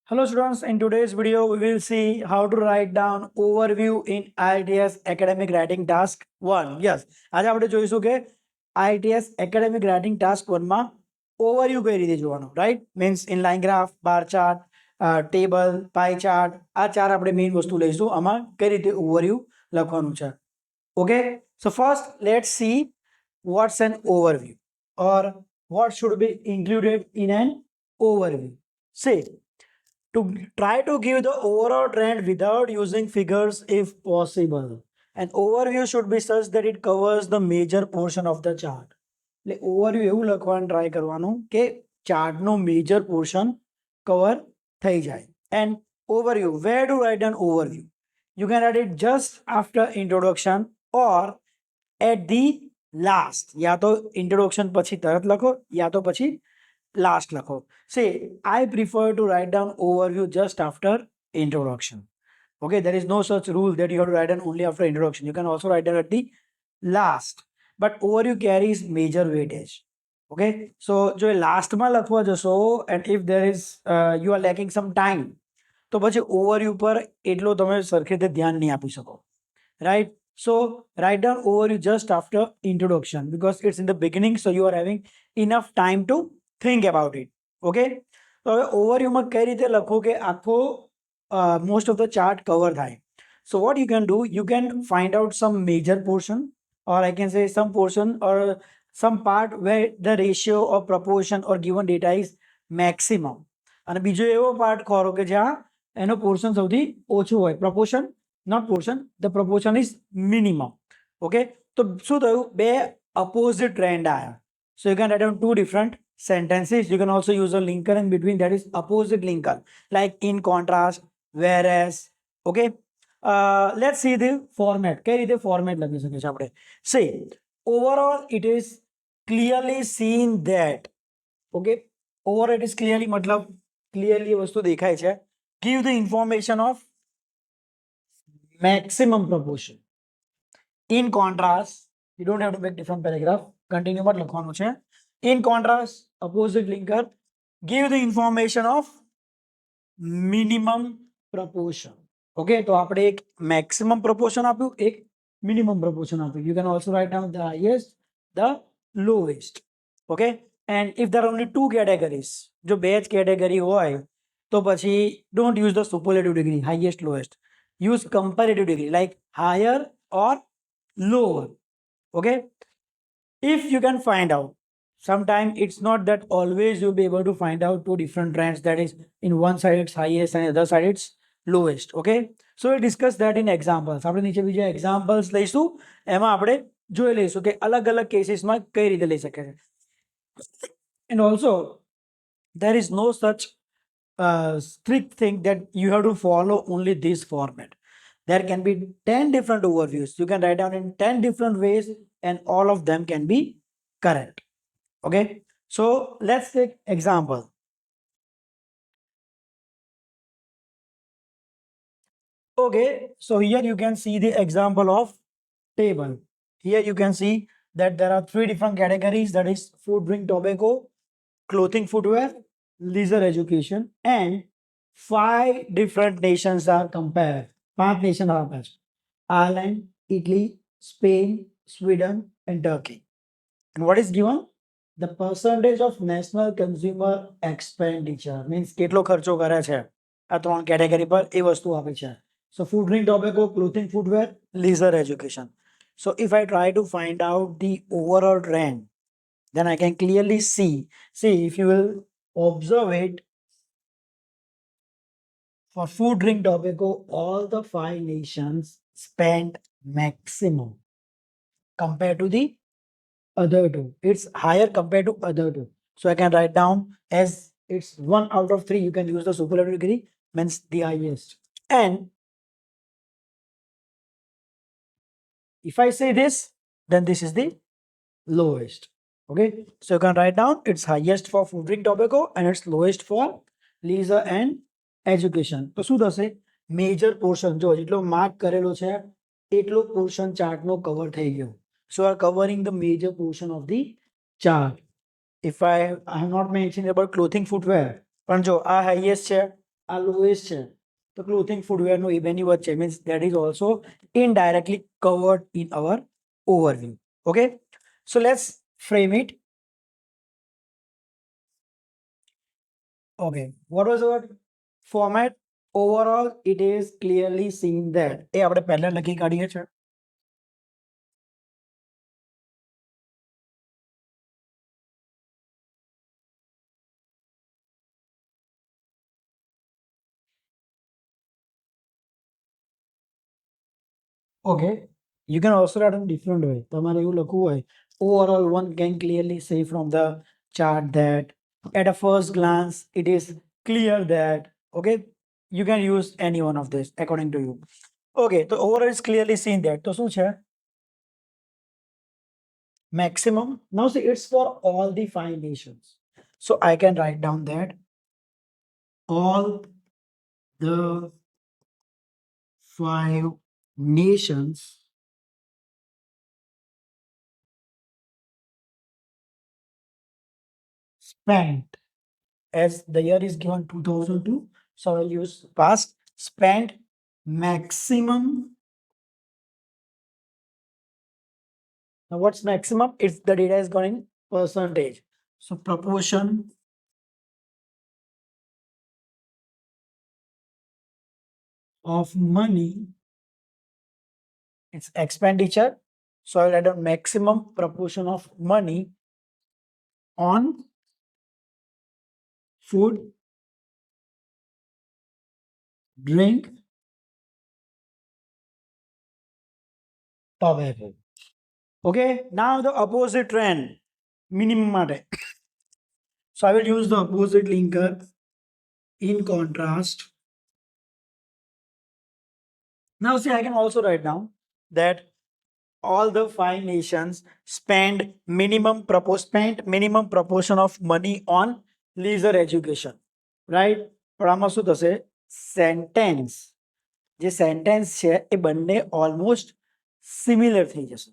Hello students, in today's video we will see how to write down overview in IELTS academic writing task 1. Yes, આજે આપણે જોઈશું કે IELTS academic writing task 1 માં overview કઈ રીતે જોવાનું, right? Means inline graph, bar chart, table, pie chart, આ ચાર આપણે મેઇન વસ્તુ લઈશું. આમાં કઈ રીતે overview લખવાનું છે. Okay, so first let's see what's an overview or what should be included in an overview. Say to try to give the overall trend without using figures if possible. An overview should be such that it covers the major portion of the chart. એટલે overview એવું લખવાનું try કરવાનું કે ચાર્ટનો major portion cover થઈ જાય. And overview, where to write an overview? You can write it just after introduction or at the last. या तो introduction પછી તરત લખો या તો પછી last લખો. Say, I prefer to write down overview just after introduction. Okay, there is no such rule that you have to write down only after introduction. You can also write down at the last. But overview carries major weightage. Okay, so જો લાસ્ટમાં લખવા જશો and if there is you are lacking some time, તો પછી overview પર એટલો તમે સરખી રીતે ધ્યાન નહીં આપી શકો. Right? So write down overview just after introduction because it's in the beginning, so you are having enough time to think about it. Okay, તો હવે ઓવરવ્યુમાં કઈ રીતે લખો કે આખો most of the chart cover થાય. So what you can do, you can find out some major portion, or I can say some portion or some part where the ratio or proportion or given data is maximum, અને બીજો એવો part ખોરો કે જ્યાં એનો portion સૌથી ઓછું હોય. proportion, not portion, the proportion is minimum. Okay, તો શું થયું, બે opposite trend આયા. So you can write down two different sentences. You can also use a linker in between, that is opposite linker, like in contrast, whereas. Okay, let's see the format. કઈ રીતે format લખી શકીએ છીએ આપણે? Say, overall it is clearly seen that. Okay, overall it is clearly મતલબ clearly વસ્તુ દેખાય છે. Give the information of maximum proportion. In contrast, you don't have to make different paragraph. Continue માં લખવાનું છે. In contrast, opposite linker, give the information of minimum proportion. Okay, તો આપણે એક maximum proportion આપ્યું, એક minimum proportion આપ્યું. You can also write down the highest, the lowest. Okay, and if there are only two categories, જો બે જ category હોય તો પછી don't use the superlative degree, highest, lowest. Use comparative degree like higher or lower. Okay, if you can find out, sometimes it's not that always you'll be able to find out two different trends, that is in one side it's highest and the other side it's lowest. Okay, so we'll discuss that in examples. આપણે નીચે બીજા examples લઈશું, એમાં આપણે જોઈ લઈશું કે અલગ અલગ કેસીસમાં કઈ રીતે લઈ શકે છે. And also there is no such strict thing that you have to follow only this format. There can be 10 different overviews. You can write down in 10 different ways and all of them can be correct. Okay, so let's take example. Okay, so here you can see the example of table. Here you can see that there are three different categories, that is food, drink, tobacco, clothing, footwear, leisure, education, and 5 different nations are compared. 5 nations are compared: Ireland, Italy, Spain, Sweden, and Turkey. And what is given? The percentage of national consumer expenditure, means કેટલો ખર્ચો કરે છે આ ત્રણ category પર, એ વસ્તુ આપે છે. So food, drink, tobacco, clothing, footwear, leisure, education. So if I try to find out the overall trend, then I can clearly see if you will observe it, for food, drink, tobacco, all the 5 nations spent maximum compared to the other two. It's higher compared to other two. So I can write down as it's 1 out of 3. You can use the superlative degree, means the highest. And if I say this, then this is the lowest. Okay, so you can write down it's highest for food, drink, tobacco and it's lowest for leisure and education. તો શું થશે, major portion જો જેટલો mark કરેલો છે એટલો portion ચાર્ટનો cover થઈ ગયો. So are covering the major portion of the chart. If I have not mentioned about clothing, footwear, પણ જો આ highest છે આ લોએસ્ટ છે તો ક્લોથિંગ ફૂટવેરનું એ બેની વચ્ચે means that is also indirectly covered in our overview. Okay, so let's frame it. Okay, what was our format? Overall, it is clearly seen that એ આપણે પહેલા લખી કાઢીએ છે. Okay, you can also write in different way. તમારે એવું લખવું હોય, overall one can clearly see from the chart that at a first glance it is clear that. Okay, you can use any one of this according to you. Okay, so overall is clearly seen that. તો શું છે? Maximum. Now see, it's for all the 5 nations. So I can write down that all the 5 nations spent, as the year is given 2002, so I'll use past, spent maximum. Now what's maximum? It's the data is going percentage. So proportion of money, it's expenditure. So I'll add a maximum proportion of money on food, drink, tobacco. Okay, now the opposite trend, minimum માટે. So I will use the opposite linker in contrast. Now see, I can also write down that all the 5 nations spend minimum proportion of money on leisure education, right? પણ આમાં શું થશે? Sentence, જે sentence છે એ બંને almost similar થઈ જશે.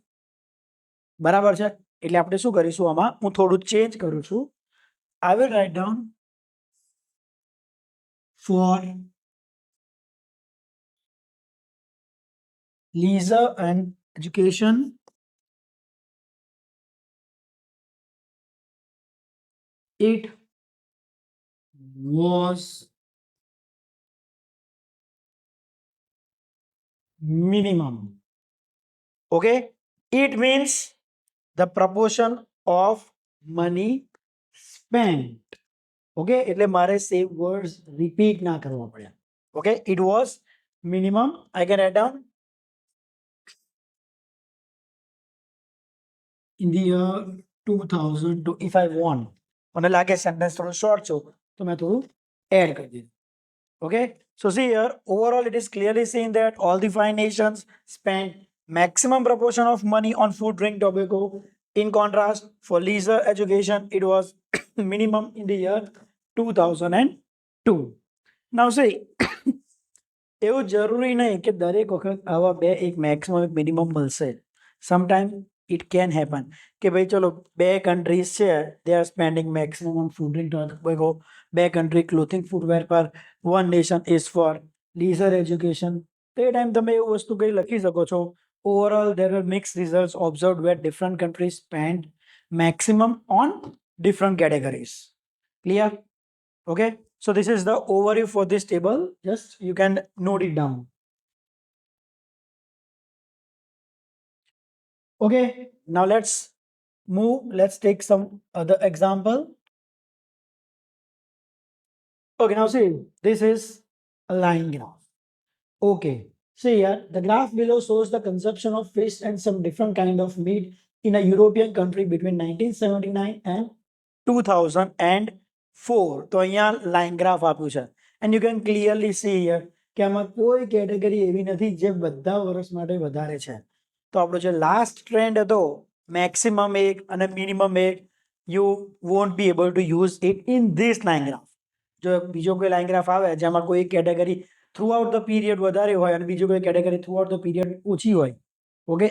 બરાબર છે? એટલે આપણે શું કરીશું આમાં, હું થોડું ચેન્જ કરું છું. I will write down for leisure and education it was minimum. Okay, it means the proportion of money spent. Okay, એટલે મારે same words repeat ના કરવા પડ્યા. Okay, it was minimum. I can write down in the year 2002 if I want. મને લાગે sentence થોડું short છો તો મેં થોડું add કરી દીધું. Okay, so see here, overall it is clearly seen that all the 5 nations spend maximum proportion of money on food, drink, tobacco. In contrast, for leisure education, it was minimum in the year 2002. Now see, એવું જરૂરી નહીં કે દરેક વખત આવા બે એક maximum એક મિનિમમ મળશે. સમટાઈમ ઇટ કેન હેપન કે ભાઈ ચલો બે કન્ટ્રીઝ છે, they are spending maximum on food drink tobacco, બે કન્ટ્રી ક્લોથિંગ ફૂટવેર પર, one nation is four leisure education. તો એ ટાઈમ તમે એવું વસ્તુ કંઈ લખી શકો છો. Overall there are mixed results observe where different countries spend maximum on different categories. Clear? Okay, so this is the overview for this table. Just you can note it down. Okay, now let's move. Let's take some other example. Okay, now see, this is a line graph. Okay, see here, the graph below shows the consumption of fish and some different kind of meat in a European country between 1979 and 2004. તો અહીંયા line graph આપ્યું છે. And you can clearly see here કે આમાં કોઈ category એવી નથી જે બધા વર્ષ માટે વધારે છે. તો આપણો જે લાસ્ટ ટ્રેન્ડ હતો મેક્સિમમ એક અને મિનિમમ એક, you won't be able to use it in this line graph. જો બીજો કોઈ લાઈન ગ્રાફ આવે જેમાં કોઈ category through out the period વધારે હોય અને બીજું કોઈ category through out the period ઓછી હોય, okay,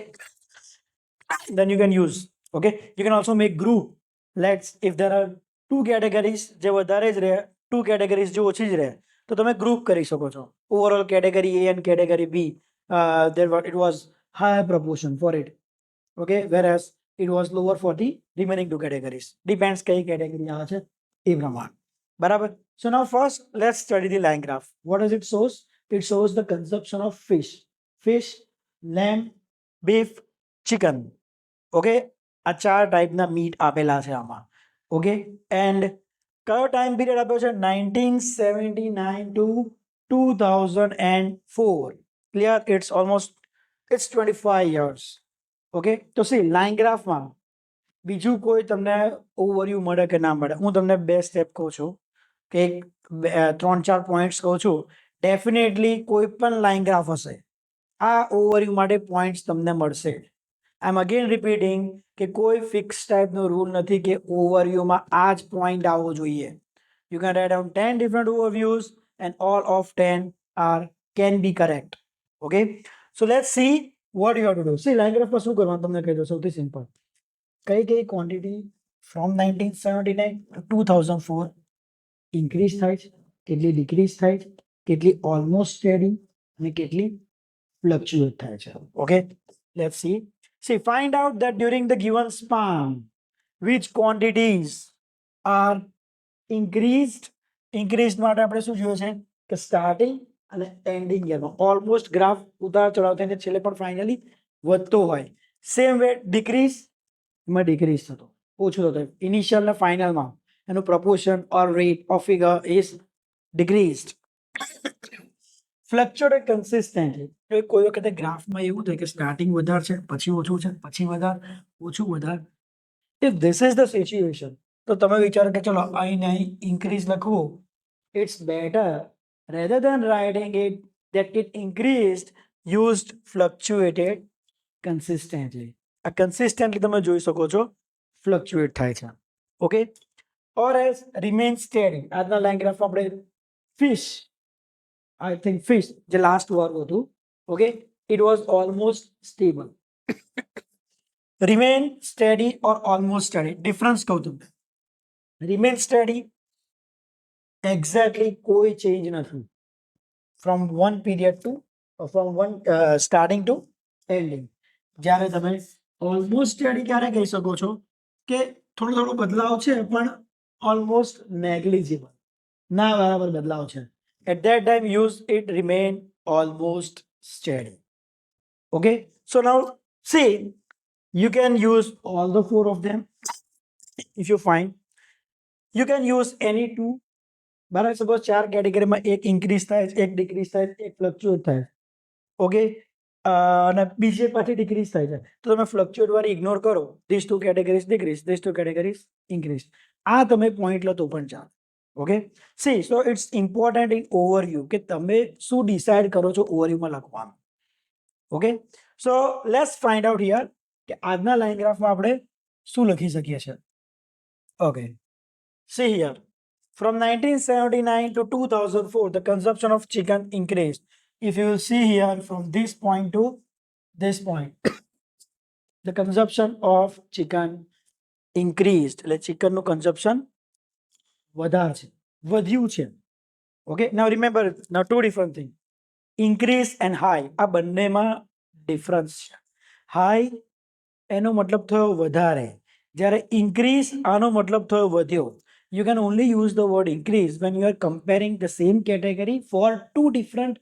then you can use. Okay, you can also make group. Let's, if there are 2 categories જે વધારે જ રહે, 2 categories જે ઓછી જ રહે, તો તમે ગ્રુપ કરી શકો છો. Overall category A and category B, it was higher proportion for it. Okay, whereas it was lower for the remaining two categories. Depends કઈ category આવે છે એ પ્રમાણે. બરાબર. So now first let's study the line graph. What does it shows? It shows the consumption of fish, lamb, beef, chicken. Okay, આ ચાર ટાઈપના meet આપેલા છે આમાં. ઓકે, એન્ડ કયો ટાઈમ પીરિયડ આપ્યો છે? 1979 to 2004. Clear? it's 25 years. Okay, તો સી લાઈન ગ્રાફમાં બીજું કોઈ તમને ઓવરવ્યુ મળે કે ના મળે, હું તમને બે સ્ટેપ કહું છું કે 3-4 પોઈન્ટ્સ કહું છું. ડેફિનેટલી કોઈ પણ લાઈન ગ્રાફ હશે, આ ઓવરવ્યુ માટે પોઈન્ટ્સ તમને મળશે. આઈ એમ અગેન રિપીટિંગ કે કોઈ ફિક્સ ટાઈપનો રૂલ નથી કે ઓવરવ્યુમાં આ જ પોઈન્ટ આવવો જોઈએ. You can write down 10 different overviews and all of 10 can be correct. Okay, so let's see what you have to do. See, line graph પર શું કરવાનું તમને કહી દો. સૌથી સિમ્પલ, કઈ ક્વોન્ટિટી ફ્રોમ 1979 to 2004 ઇન્ક્રીઝ થાય છે, કેટલી ડિક્રીઝ થાય છે, કેટલી ઓલમોસ્ટ સ્ટેડી અને કેટલી ફ્લક્ચ્યુએટ થાય છે. Okay, let's see. See, find out that during the given span which quantities are increased. માટે આપણે શું જોયું છે કે સ્ટાર્ટિંગ અને એન્ડિંગ યરમાં ઓલમોસ્ટ ગ્રાફ ઉતાર ચઢાવ થઈને છેલ્લે પણ ફાઇનલી વધતો હોય. સેમ વે ડિક્રીઝ માં ડિક્રીઝ થતો, ઓછું થતો. ઇનિશિયલ ને ફાઇનલમાં એનું proportion or rate of figure is decreased. Fluctuate consistently. કોઈ વખતે ગ્રાફમાં એવું થાય કે સ્ટાર્ટિંગ વધારે છે, પછી ઓછું છે, પછી વધારે, ઓછું વધારે. If this is the situation, તો તમે વિચારો કે ચલો અહીં ઇન્ક્રીઝ લખવું. It's better rather than writing it that it increased, used fluctuated consistently. આ consistently તમે જોઈ શકો છો fluctuate થાય છે. Okay, or else remain steady. આજના લાઈન ગ્રાફમાં આપણે fish, I think fish જે લાસ્ટ વર્ગ હતું. Okay, it was almost stable. remain steady or almost steady, difference કહું તમને. remain steady એક્ઝેક્ટલી કોઈ ચેન્જ નથી from one period to from one starting to ending. જ્યારે તમે ઓલમોસ્ટ સ્ટેડી ક્યારે કહી શકો છો કે થોડો બદલાવ છે પણ ઓલમોસ્ટ નેગ્લિજિબલ, ના બરાબર બદલાવ છે. at that time use it remain almost steady. Okay, so now see, you can use all the four of them. if you find, you can use any two. બરાબર, સપોઝ ચાર કેટેગરીમાં એક increase થાય છે, એક ડિક્રીઝ થાય છે, એક ફ્લક્ચ્યુએટ થાય. ઓકે, અને બીજી પાછી ડિક્રીઝ થાય છે, તો તમે ફ્લક્ચ્યુએટ વાળી ઇગ્નોર કરો. This two categories decrease, this two categories increase. આ તમે પોઈન્ટ લો તો પણ ચાલે. Okay, see, so it's important in overview કે તમે શું ડિસાઇડ કરો છો ઓવરવ્યુમાં લખવાનું. Okay, so let's find out here કે આજના લાઈન ગ્રાફમાં આપણે શું લખી શકીએ છીએ. Okay, see here. From 1979 to 2004, the consumption of chicken increased. If you will see here from this point to this point, the consumption of chicken increased. એટલે chicken નું consumption વધ્યું છે. Okay, now remember, now two different things. Increase and high, આ બંનેમાં difference છે. High એનો મતલબ થયો વધારે, જ્યારે ઇન્ક્રીઝ આનો મતલબ થયો વધ્યો. You can only use the word increase when you are comparing the same category for two different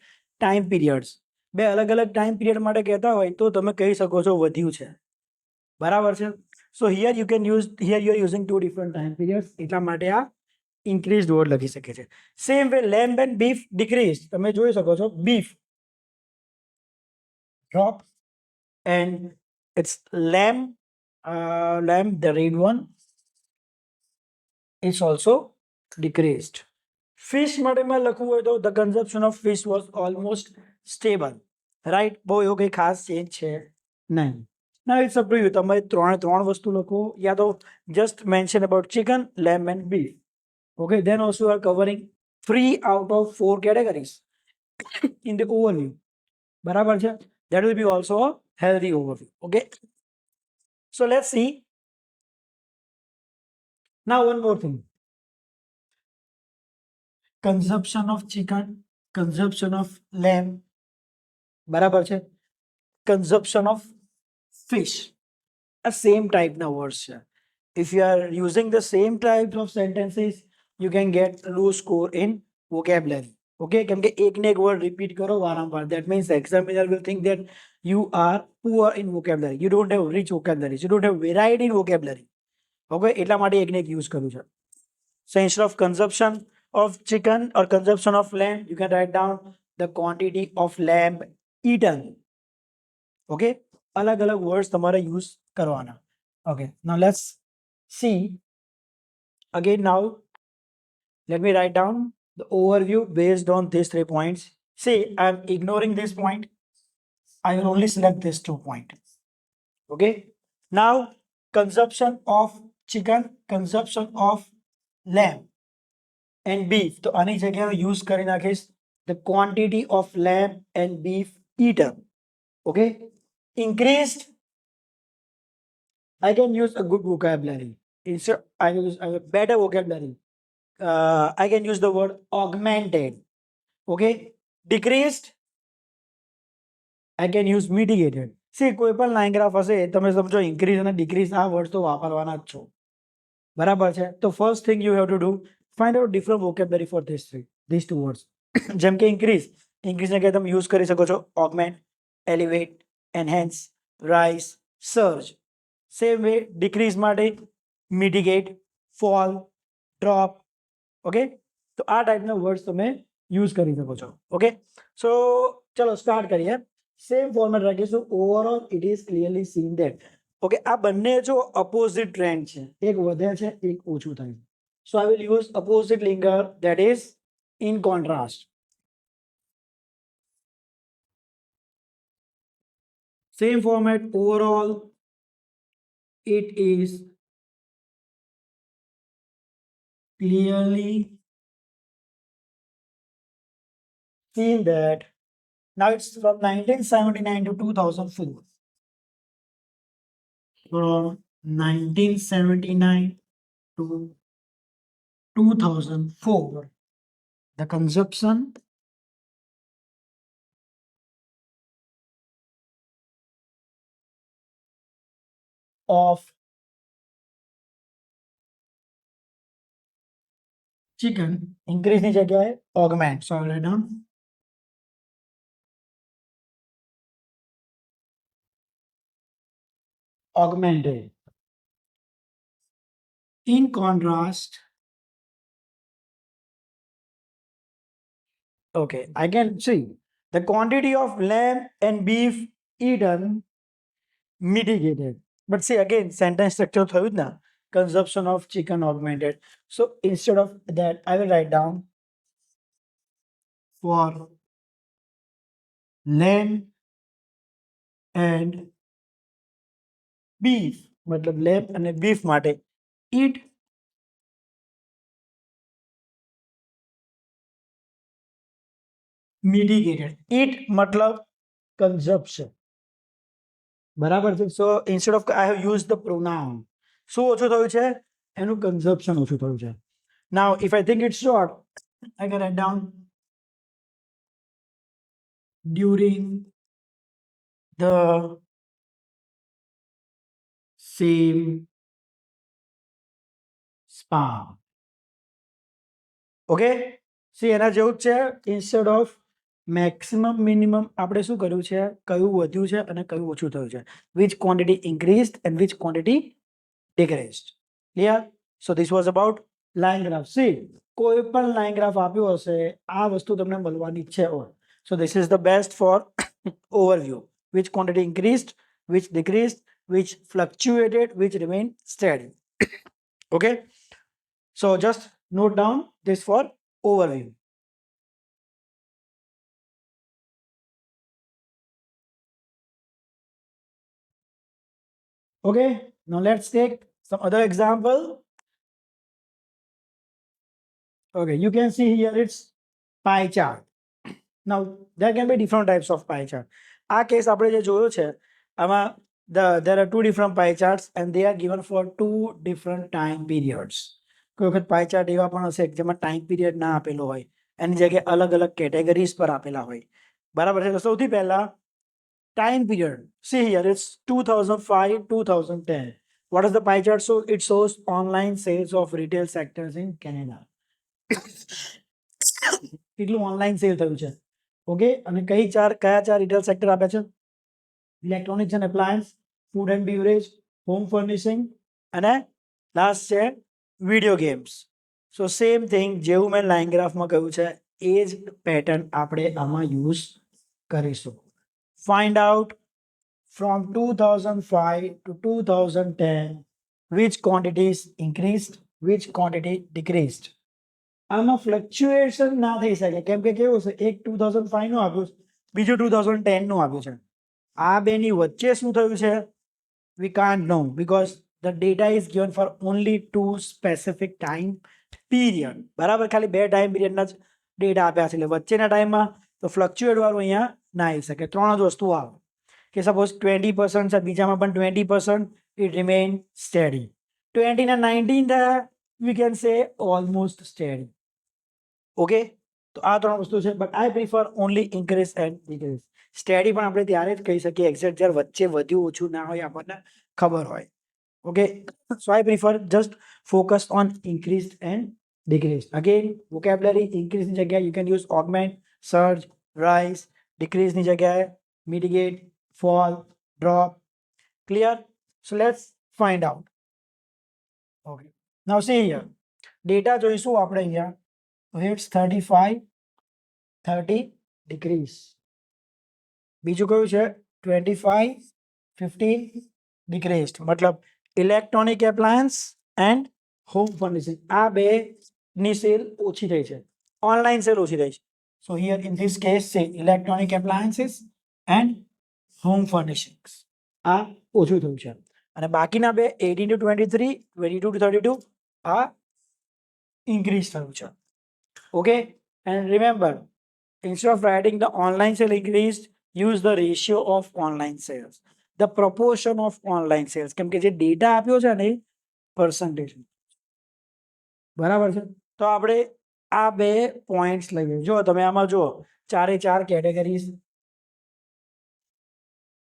time periods. બે અલગ અલગ ટાઈમ પીરિયડ માટે કહેતા હોય તો તમે કહી શકો છો વધ્યું છે. બરાબર છે. So here you can use, here you are using two different time periods, એટલા માટે આ ઇન્ક્રીઝડ વર્ડ લખી શકે છે. Same way lamb and beef decrease, તમે જોઈ શકો છો beef drop and it's lamb, the red one, is also decreased. Fish માટે લખવું હોય તો the consumption of fish was almost stable, right? બહુ એવું કંઈ ખાસ ચેન્જ છે નહીં. Now it's up to you, તમે ત્રણ વસ્તુ લખો યા તો just mention about chicken, lamb and beef. Okay, then also you are covering 3 out of 4 categories in the overview. બરાબર છે? That will be also a healthy overview. Okay, so let's see. Now one more thing. consumption of chicken, consumption of lamb, બરાબર છે, consumption of fish. આ same type ના words છે. If you are using the same types of sentences, you can get low score in vocabulary. Okay, કેમ કે એક ને એક word repeat કરો વારંવાર. That means the examiner will think that you are poor in vocabulary. You don't have rich vocabulary. You don't have variety in vocabulary. Okay, એટલા માટે એક ને એક use કર્યું છે. So instead of consumption of chicken or consumption of lamb, you can write down the quantity of lamb eaten. Okay, અલગ અલગ words તમારે use કરવાના. Okay, now let's see again. Now let me write down the overview based on these 3 points. See, I'm ignoring this point. I will only select this 2 points. Okay, now consumption of chicken, consumption of lamb and beef. તો આની જગ્યાએ use કરી નાખીશ the quantity of lamb and beef eaten. Okay, increased, I can use a good vocabulary. Instead, I use a better vocabulary. I can use the word augmented. Okay, decreased, I can use mitigated. See, કોઈ પણ line graph હશે તમે સમજો increase અને decrease આ word તો વાપરવાના જ છો, બરાબર છે. તો first thing you have to do find out different vocabulary for these two words. જેમ કે ઇન્ક્રીઝ, ઇન્ક્રીઝ ને તમે યુઝ કરી શકો છો augment, elevate, enhance, rise, surge. Same way decrease માટે મિટિગેટ, ફોલ, ડ્રોપ. ઓકે, તો આ ટાઈપના વર્ડ્સ તમે યુઝ કરી શકો છો. ઓકે, સો ચલો સ્ટાર્ટ કરીએ. સેમ ફોર્મેટ રાખીશું. Overall it is clearly seen that. Okay, આ બંને જો અપોઝિટ ટ્રેન્ડ છે, એક વધે છે એક ઓછું થાય છે. So I will use opposite linger, that is in contrast. Same format. Overall it is clearly seen that. Now it's from 1979 to 2004. From 1979 to 2004, the consumption of chicken increase ની જગ્યાએ augment. So I will write down augmented. In contrast, okay, I can see the quantity of lamb and beef eaten mitigated. But see again, sentence structure થયું જ ના. Consumption of chicken augmented. So instead of that, I will write down for lamb and beef. मतलब lamb and beef માટે eat mitigated. Eat मतलब consumption. બરાબર છે. So instead of I have use the pronoun. શું ઓછું થયું છે? એનું કન્ઝપ્શન ઓછું થયું છે. Now if I think it's short, I can write down during the same span. Okay, see એના જેવું જ છે. ઇન્સ્ટેડ ઓફ મેક્સિમમ મિનિમમ આપણે શું કર્યું છે, કયું વધ્યું છે અને કયું ઓછું થયું છે. Which quantity increased and which quantity decreased. Clear? So this was about line graph. See, કોઈ પણ લાઇન ગ્રાફ આપ્યો હશે આ વસ્તુ તમને મળવાની જ છે. So this is the best for overview. Which quantity increased, which decreased, which fluctuated, which remained steady. Okay, so just note down this for overview. Okay, now let's take some other example. Okay, you can see here it's pie chart. Now there can be different types of pie chart. આ case આપણે જે જોયો છે આમાં there are two different pie charts and they are given for two different time periods. કોઈ વખત પાઈ chart એવા પણ હશે જેમાં ટાઈમ પીરિયડ ના આપેલો હોય, એની જગ્યાએ અલગ અલગ કેટેગરીઝ પર આપેલા હોય. બરાબર છે. તો સૌથી પહેલા time period. See here, it's 2005, 2010. What does the pie chart show? It shows online sales of retail sectors in Canada. કેટલું ઓનલાઈન સેલ થયું છે, ઓકે. અને કયા ચાર રિટેલ સેક્ટર આપ્યા છે? Electronics and appliance, food and beverage, home furnishing અને last છે video games. So same thing જેવું મેં લાઇન ગ્રાફમાં કહ્યું છે એ જ પેટર્ન આપણે આમાં યુઝ કરીશું. Find out from 2005 to 2010 which quantities increased, which quantity decreased. આમાં ફ્લક્ચ્યુએશન ના થઈ શકે, કેમ કે કેવું છે, એક 2005 નું આપ્યું છે, બીજું 2010 નું આપ્યું છે. આ બેની વચ્ચે શું થયું છે we can't know because the data is given for only two specific time period. બરાબર, ખાલી બે ટાઈમ પીરિયડના જ ડેટા આપ્યા છે, એટલે વચ્ચેના ટાઈમમાં તો ફ્લક્ચ્યુએટ વાળું અહીંયા ના આવી શકે. ત્રણ જ વસ્તુ આવે કે સપોઝ 20% છે, બીજામાં પણ 20%, it remain steady. 20 ના 19 થયા, we can say almost steady. Okay, તો આ ત્રણ વસ્તુ છે, but I prefer only increase and decrease. Steady પણ આપણે ત્યારે જ કહી શકીએ એક્ઝેક્ટ જ્યારે વચ્ચે વધ્યું ઓછું ના હોય, આપણને ખબર હોય. Okay, so I prefer just focus on increase and decrease. Again vocabulary, ઇન્ક્રીઝની જગ્યાએ you can use augment, surge, rise. ડિક્રીઝની જગ્યાએ mitigate, fall, drop. Clear? So let's find out. Okay, now see here data જોઈશું આપણે અહીંયા. It's 35, 30 degrees. બીજું કયું છે 25, 15 decreased. મતલબ electronic appliance and home furnishing, આ બે ની સેલ ઓછી થઈ છે, ઓનલાઈન સેલ ઓછી થઈ છે. So here in this case છે ઇલેક્ટ્રોનિક એપ્લાયન્સીસ એન્ડ હોમ ફર્નિશિંગ્સ, આ ઓછું થયું છે. અને બાકીના બે 18 to 23, 22 to 32 આ ઇન્ક્રીઝ થયું છે. Okay, and remember, instead of writing the online sale increased, use the ratio of online sales, the proportion of online sales. કેમ કે જે ડેટા આપ્યો છે ને પર્સન્ટેજ, બરાબર છે. તો આપણે આ બે પોઈન્ટ્સ લઈએ. જો તમે આમાં જો ચારે ચાર કેટેગરીઝ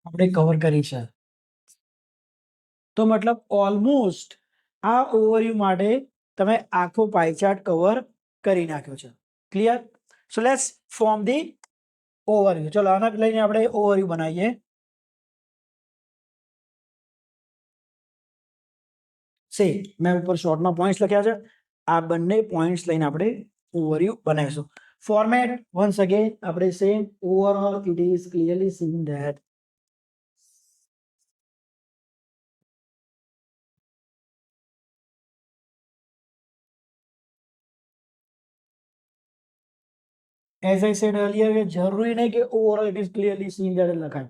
આપણે કવર કરી છે, તો મતલબ ઓલમોસ્ટ આ ઓવરવ્યુ માટે તમે આખો પાઈ ચાર્ટ કવર કરી નાખ્યો છે. Clear? So let's form the overview. ચલો આના લઈને આપણે ઓવરવ્યુ બનાવીએ. સે મેં ઉપર શોર્ટમાં પોઈન્ટ્સ લખ્યા છે, આ બંને પોઈન્ટ્સ લઈને આપણે ઓવરવ્યુ બનાવીશું. ફોર્મેટ વન્સ અગેન આપણે same, overall it is clearly seen that as I said earlier, કે જરૂરી નહીં કે overall it is clearly seen that લખાય.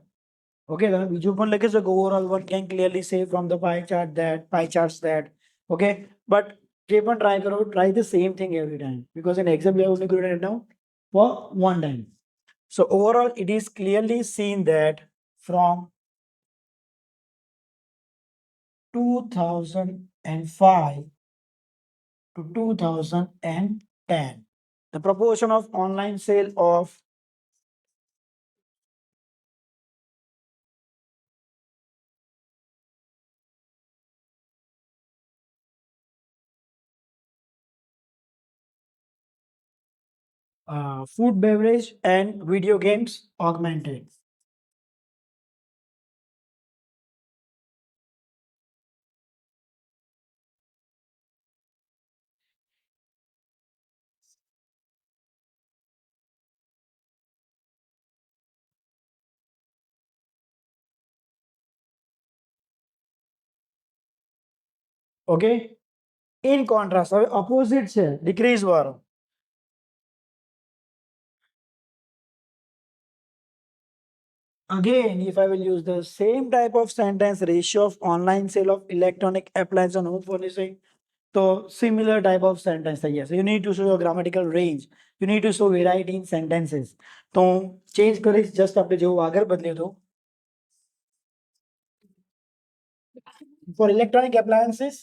ઓકે, તમે બીજું પણ લખી શકો, overall one can clearly say from the pie charts that. Okay, but જે પણ ટ્રાય કરો, try the same thing every time, because in exam we have only written it down for one time. So overall it is clearly seen that from 2005 to 2010, the proportion of online sale of food, beverage and video games augmented. Okay, in contrast હવે opposite છે decrease વાળો. Again, if I will use the same type of sentence, ratio of online sale of electronic appliance and home furnishing, so similar type of sentence થઈ જશે. You need to show your grammatical range, you need to show variety in sentences. તો change કરીશ, just આપણે જેવું આગળ બદલ્યું હતું. For electronic appliances,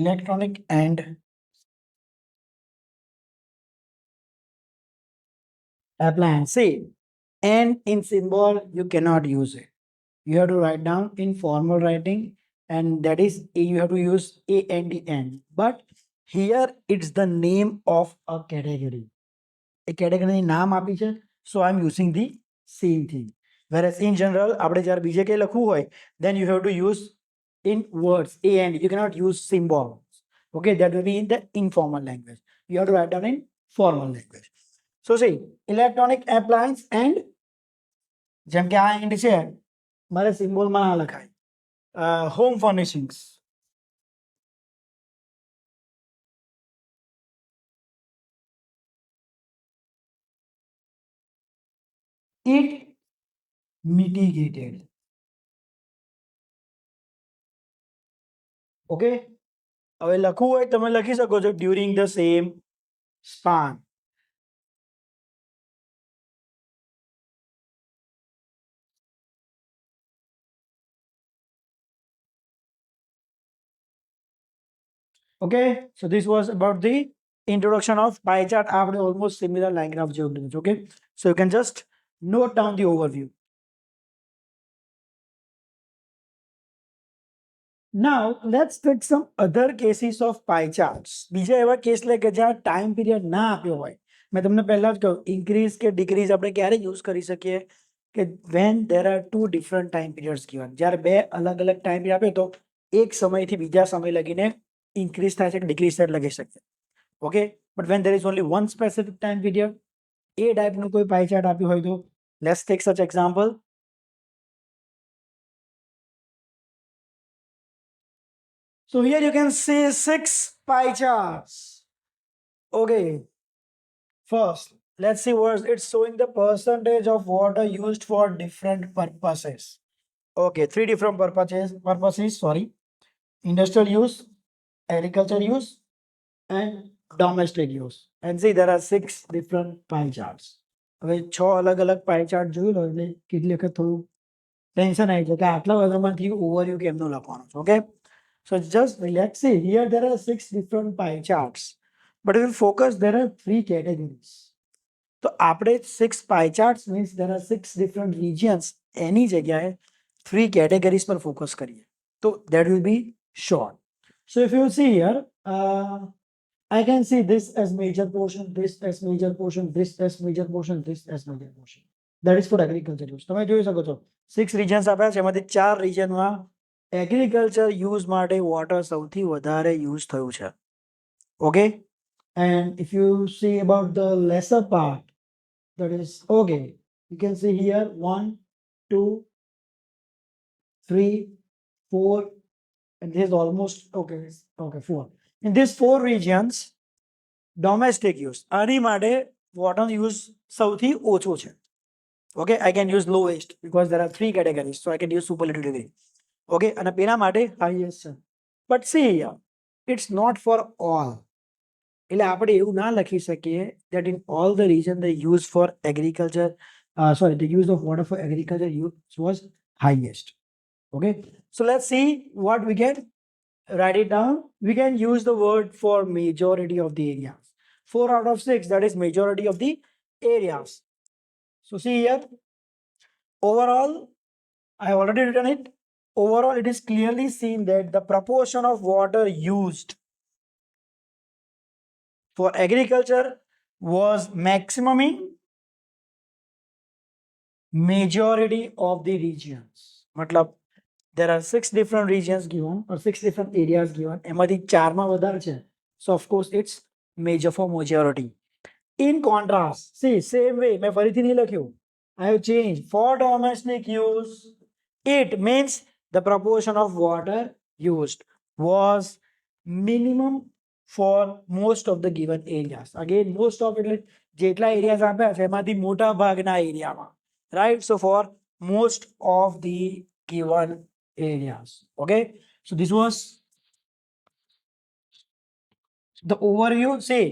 electronic and appliance. See, and in symbol you cannot use it. You have to write down in formal writing, and that is you have to use a and the n. But here it's the name of a category. A category નામ આપી છે, so I'm using the same thing. Whereas in general, આપણે જ્યારે બીજે કંઈ લખવું હોય, then you have to use in words a and. You cannot use symbols. Okay, that will be in the informal language. You have to write down in formal language. So see, electronic appliance and જેમ કે આ end છે, મારે સિમ્બોલમાં ના લખાય. Home furnishings. It mitigated. Okay, હવે લખવું હોય તમે લખી શકો છો during the same span. Okay, so this was about the introduction of pie chart. After almost similar line graph geometry. Okay, so you can just note down the overview. Now let's take some other cases of pie charts. બીજા એવા case લે કે જ્યાં time period ના આપ્યો હોય. મેં તમને પહેલા જ કહ્યું ઇન્ક્રીઝ કે ડિક્રીઝ આપણે ક્યારે યુઝ કરી શકીએ કે when there are two different time periods given. જ્યારે બે અલગ અલગ ટાઈમ પીરિયડ આપે તો એક સમયથી બીજા સમય લગીને ઇન્ક્રીઝ થાય છે કે ડિક્રીઝ થાય લખી શકીએ. Okay, but when there is only one specific time period, એ ટાઈપનું કોઈ પાઈ ચાર્ટ આપ્યું હોય તો let's take such example. So here you can see 6 pie charts. Okay, first let's see what it's showing the percentage of water used for different purposes. Okay, three different purposes, sorry. Industrial use, agriculture use, and domestic use. And see there are 6 different pie charts. હવે 6 અલગ અલગ પાઈ chart જોઈ લો એટલે કેટલી વખત થોડું tension આવી જાય કે આટલા બધામાંથી ઓવરવ્યુ કેમનું લખવાનું છે. Okay, so just let's see here there are 6 different pie charts, but we will focus there are 3 categories. તો આપણે 6 pie charts means there are 6 different regions. એની જગ્યાએ 3 categories પર ફોકસ કરીએ તો that will be short. So if you see here, I can see this as major portion, this as major portion, this as major portion, this as major portion. That is for agriculture use. તમે જોઈ શકો છો 6 regions આપ્યા છે, એમાંથી 4 regionમાં agriculture use માટે water સૌથી વધારે યુઝ થયું છે. Okay, and if you see about the lesser part, that is okay, you can see here 1 2 3 4, and this is almost okay 4. In these 4 regions domestic use આની માટે water use સૌથી ઓછો છે. Okay, I can use lowest because there are 3 categories, so I can use superlative degree. Okay, અને પેલા માટે highest છે. But see here, it's not for all. એટલે આપણે એવું ના લખી શકીએ that in all the region the use for agriculture, the use of water for agriculture use was highest. Okay, so let's see what we can write it down. We can use the word for majority of the areas. 4 out of 6, that is majority of the areas. So see here, overall, I have already written it. Overall, it is clearly seen that the proportion of water used for agriculture was maximum in majority of the regions. मतलब there are 6 different regions given or 6 different areas given. એમાંથી 4 માં વધારે છે. So of course it's major for majority. In contrast, see same way मैं ફરીથી નહીં લખ્યું. I have changed for domestic use. It means the proportion of water used was minimum for most of the given areas. Again, most of it, જેટલા areas આપ્યા છે એમાંથી મોટા ભાગના એરિયામાં, right? So for most of the given areas. Okay, so this was the overview. See,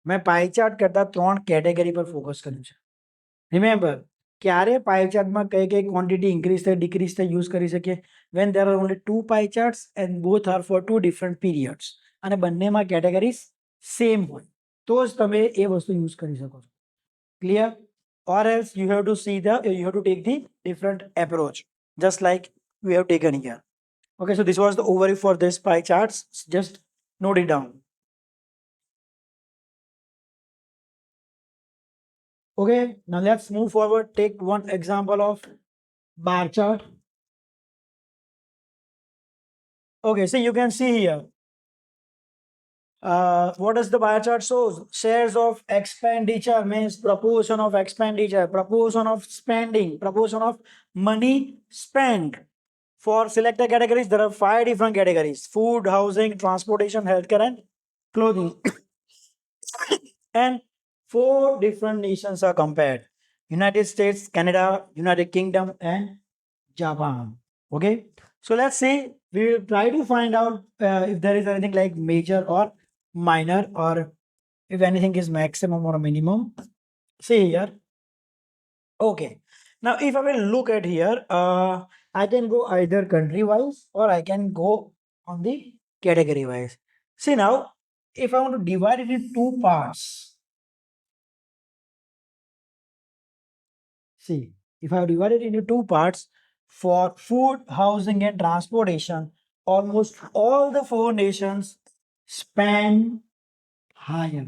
मैं pie chart કરતા 3 category પર ફોકસ કર્યું છે. Remember, ક્યારે pie chart માં કઈ કઈ quantity increase થાય decrease થાય use કરી શકીએ when there are only 2 pie charts and both are for 2 different periods. અને બંનેમાં કેટેગરીઝ સેમ હોય તો જ તમે એ વસ્તુ યુઝ કરી શકો છો. Clear? Or else you have to see you have to take the different approach, just like we have taken here. Okay, so this was the overview for this pie charts. Just note it down. Okay, now let's move forward. Take one example of bar chart. Okay, so you can see here. What does the bar chart shows? Shares of expenditure means proportion of expenditure, proportion of spending, proportion of money spent. For selected categories, there are 5 different categories: food, housing, transportation, healthcare, and clothing. And 4 different nations are compared: United States, Canada, United Kingdom, and Japan. Okay, so let's see. We will try to find out if there is anything like major or minor, or if anything is maximum or minimum. See here. Okay, now if I will look at here, I can go either country wise or I can go on the category wise. See now, if I want to divide it in two parts, see, if I divide it into two parts for food, housing, and transportation, almost all the 4 nations span higher.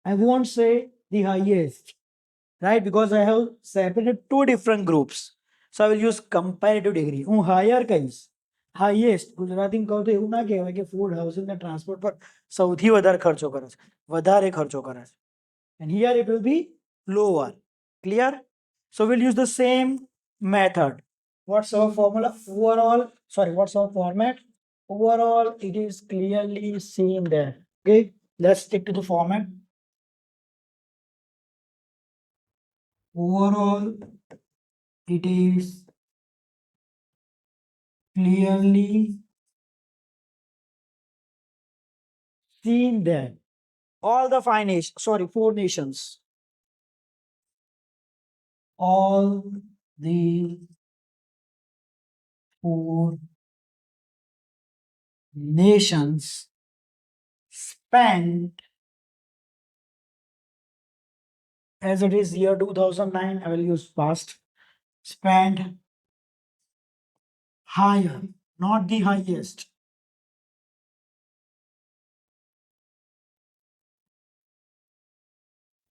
I won't say the highest, right? Because I have separated 2 different groups. So I will use comparative degree. હું higher કહીશ. Highest ગુજરાતીમાં કહું તો એવું ના કહેવાય કે food housing અને ટ્રાન્સપોર્ટ પર સૌથી વધારે ખર્ચો કરે છે, વધારે ખર્ચો કરે છે. And here it will be lower. Clear? So we'll use the same method. What's our formula? What's our format? Overall, it is clearly seen there. Okay, let's stick to the format. Overall, it is clearly seen that all the 4 nations, all the 4 nations spent, as it is year 2009, I will use past, spent higher, not the highest,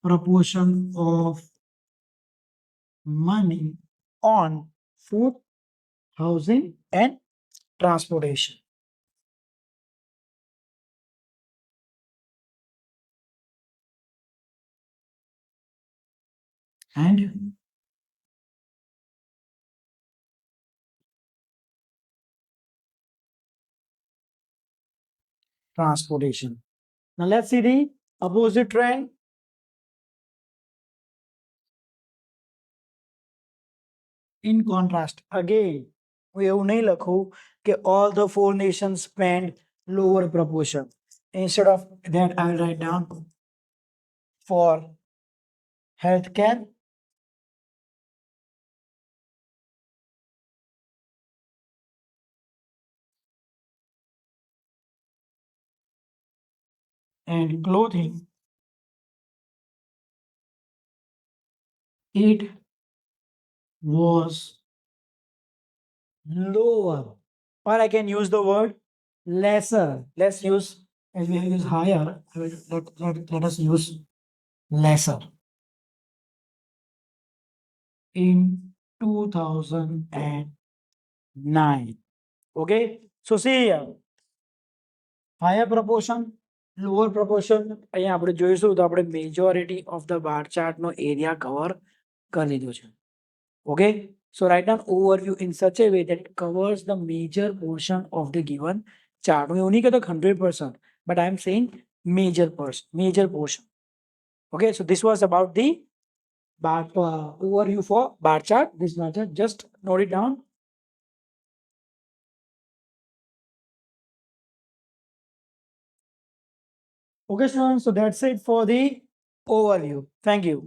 proportion of money on food, housing, and transportation. And transportation. Now let's see the opposite trend. In contrast, again, હું એવું નહીં લખું કે all the 4 nations spend lower proportion. Instead of that, I will write down for healthcare, and clothing, it was lower. Or I can use the word lesser. Let's use, as we have used higher, let us use lesser. In 2009. Okay, so see here, higher proportion, lower proportion. અહીંયા આપણે જોઈશું તો આપણે majority of the બાર ચાર્ટનો area cover કરી દીધો છે. Okay, so write down overview in such a way that it covers the major portion of the given chart. હું એવું નહીં કહેતો 100%, but I am saying major portion. Okay, so this was about the overview for bar chart. This bar chart, just note it down. Okay, students, so that's it for the overview. Thank you.